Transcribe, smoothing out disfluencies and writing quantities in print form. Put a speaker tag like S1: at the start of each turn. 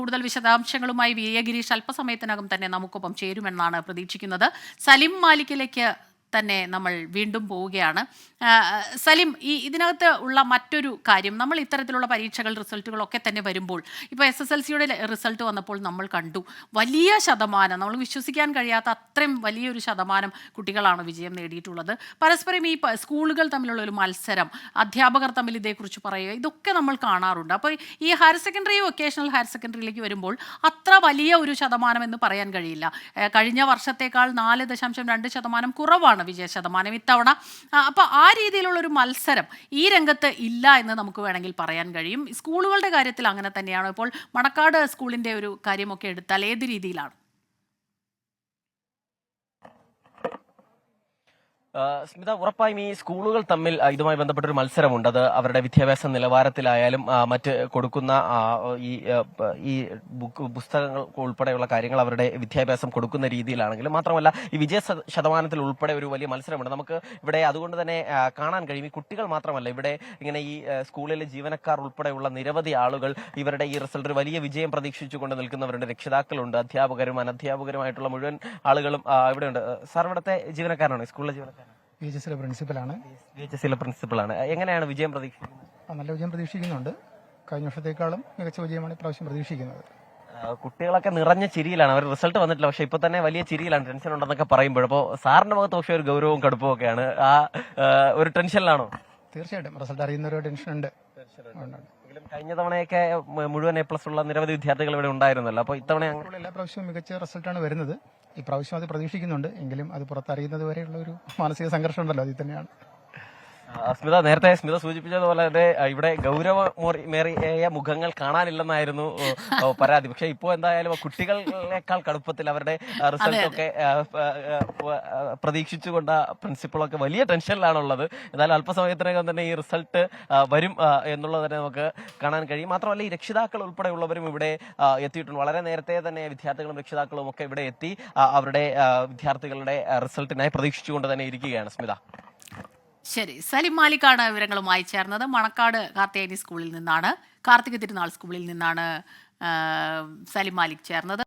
S1: കൂടുതൽ വിശദാംശങ്ങളുമായി V A Girish അല്പസമയത്തിനകം തന്നെ നമുക്കൊപ്പം ചേരുമെന്നാണ് പ്രതീക്ഷിക്കുന്നത്. സലിം മാലിക്കിലേക്ക് തന്നെ നമ്മൾ വീണ്ടും പോവുകയാണ്. സലിം, ഇതിനകത്ത് ഉള്ള മറ്റൊരു കാര്യം, നമ്മൾ ഇത്തരത്തിലുള്ള പരീക്ഷകൾ റിസൾട്ടുകളൊക്കെ തന്നെ വരുമ്പോൾ, ഇപ്പോൾ SSLCയുടെ റിസൾട്ട് വന്നപ്പോൾ നമ്മൾ കണ്ടു വലിയ ശതമാനം, നമ്മൾ വിശ്വസിക്കാൻ കഴിയാത്ത അത്രയും വലിയൊരു ശതമാനം കുട്ടികളാണ് വിജയം നേടിയിട്ടുള്ളത്. പരസ്പരം ഈ സ്കൂളുകൾ തമ്മിലുള്ള ഒരു മത്സരം, അധ്യാപകർ തമ്മിൽ ഇതേക്കുറിച്ച് പറയുക, ഇതൊക്കെ നമ്മൾ കാണാറുണ്ട്. അപ്പോൾ ഈ ഹയർ സെക്കൻഡറി വൊക്കേഷണൽ ഹയർ സെക്കൻഡറിയിലേക്ക് വരുമ്പോൾ അത്ര വലിയ ഒരു ശതമാനം എന്ന് പറയാൻ കഴിയില്ല. കഴിഞ്ഞ വർഷത്തേക്കാൾ 4.2% കുറവാണ് വിജയ ശതമാനം ഇത്തവണ. അപ്പോൾ ആ രീതിയിലുള്ള ഒരു മത്സരം ഈ രംഗത്ത് ഇല്ല എന്ന് നമുക്ക് വേണമെങ്കിൽ പറയാൻ കഴിയും. സ്കൂളുകളുടെ കാര്യത്തിൽ അങ്ങനെ തന്നെയാണ്. ഇപ്പോൾ മണക്കാട് സ്കൂളിന്റെ ഒരു കാര്യമൊക്കെ എടുത്താൽ ഏത് രീതിയിലാണ്?
S2: സ്മിത, ഉറപ്പായും ഈ സ്കൂളുകൾ തമ്മിൽ ഇതുമായി ബന്ധപ്പെട്ടൊരു മത്സരമുണ്ട്. അത് അവരുടെ വിദ്യാഭ്യാസ നിലവാരത്തിലായാലും മറ്റ് കൊടുക്കുന്ന ഈ പുസ്തകങ്ങൾ ഉൾപ്പെടെയുള്ള കാര്യങ്ങൾ അവരുടെ വിദ്യാഭ്യാസം കൊടുക്കുന്ന രീതിയിലാണെങ്കിലും, മാത്രമല്ല ഈ വിജയ ശതമാനത്തിൽ ഉൾപ്പെടെ ഒരു വലിയ മത്സരമുണ്ട്. നമുക്ക് ഇവിടെ അതുകൊണ്ട് തന്നെ കാണാൻ കഴിയും, ഈ കുട്ടികൾ മാത്രമല്ല, ഇവിടെ ഇങ്ങനെ ഈ സ്കൂളിലെ ജീവനക്കാർ ഉൾപ്പെടെയുള്ള നിരവധി ആളുകൾ ഇവരുടെ ഈ റിസൾട്ട് വലിയ വിജയം പ്രതീക്ഷിച്ചുകൊണ്ട് നിൽക്കുന്നവരുണ്ട്. രക്ഷിതാക്കളുണ്ട്, അധ്യാപകരും അനധ്യാപകരുമായിട്ടുള്ള മുഴുവൻ ആളുകളും ഇവിടെയുണ്ട്. സാർ ഇവിടുത്തെ ജീവനക്കാരാണ്, സ്കൂളിലെ ജീവനക്കാരാണ്?
S3: VHSയിലെ പ്രിൻസിപ്പലാണ്.
S2: പ്രിൻസിപ്പളാണ്. എങ്ങനെയാണ് വിജയം പ്രതീക്ഷിക്കുന്നത്?
S3: നല്ല വിജയം പ്രതീക്ഷിക്കുന്നുണ്ട്. കഴിഞ്ഞ വർഷത്തേക്കാളും മികച്ച വിജയമാണ് ഇപ്രാവശ്യം പ്രതീക്ഷിക്കുന്നത്.
S2: കുട്ടികളൊക്കെ നിറഞ്ഞ ചിരിയിലാണ്. അവർ റിസൾട്ട് വന്നിട്ടില്ല, പക്ഷെ ഇപ്പൊ തന്നെ വലിയ ചിരിയിലാണ്. ടെൻഷൻ ഉണ്ടെന്നൊക്കെ പറയുമ്പോൾ അപ്പോൾ സാറിന്റെ മുഖത്ത് പക്ഷേ ഒരു ഗൗരവവും കടുപ്പവും ഒക്കെയാണ്. ഒരു ടെൻഷനിലാണോ?
S3: തീർച്ചയായിട്ടും റിസൾട്ട് അറിയുന്ന ഒരു ടെൻഷൻ ഉണ്ട്.
S2: കഴിഞ്ഞ തവണയൊക്കെ മുഴുവൻ A+ ഉള്ള നിരവധി വിദ്യാർത്ഥികൾ ഇവിടെ ഉണ്ടായിരുന്നല്ലോ. അപ്പോൾ ഇത്തവണ
S3: എല്ലാ പ്രാവശ്യവും മികച്ച റിസൾട്ടാണ് വരുന്നത്. ഇപ്രാവശ്യം അത് പ്രതീക്ഷിക്കുന്നുണ്ട്. എങ്കിലും അത് പുറത്തറിയുന്നത് വരെയുള്ള ഒരു മാനസിക സംഘർഷം ഉണ്ടല്ലോ, അതിൽ തന്നെയാണ്.
S2: നേരത്തെ സ്മിത സൂചിപ്പിച്ചതുപോലെ തന്നെ ഇവിടെ ഗൗരവമേറിയ മുഖങ്ങൾ കാണാനില്ലെന്നായിരുന്നു പരാതി. പക്ഷെ ഇപ്പോൾ എന്തായാലും കുട്ടികളെക്കാൾ കടുപ്പത്തിൽ അവരുടെ റിസൾട്ടൊക്കെ പ്രതീക്ഷിച്ചുകൊണ്ട് പ്രിൻസിപ്പളൊക്കെ വലിയ ടെൻഷനിലാണുള്ളത്. എന്നാലും അല്പസമയത്തിനകം തന്നെ ഈ റിസൾട്ട് വരും എന്നുള്ളത് തന്നെ നമുക്ക് കാണാൻ കഴിയും. മാത്രമല്ല ഈ രക്ഷിതാക്കൾ ഉൾപ്പെടെയുള്ളവരും ഇവിടെ എത്തിയിട്ടുണ്ട്. വളരെ നേരത്തെ തന്നെ വിദ്യാർത്ഥികളും രക്ഷിതാക്കളും ഒക്കെ ഇവിടെ എത്തി അവരുടെ വിദ്യാർത്ഥികളുടെ റിസൾട്ടിനായി പ്രതീക്ഷിച്ചുകൊണ്ട് തന്നെ ഇരിക്കുകയാണ്. സ്മിത,
S1: ശരി. സലിം മാലിക്കാണ് വിവരങ്ങളുമായി ചേർന്നത്. മണക്കാട് കാർത്തിയാനി സ്കൂളിൽ നിന്നാണ്, കാർത്തിക തിരുനാൾ സ്കൂളിൽ നിന്നാണ് സലിം മാലിക് ചേർന്നത്.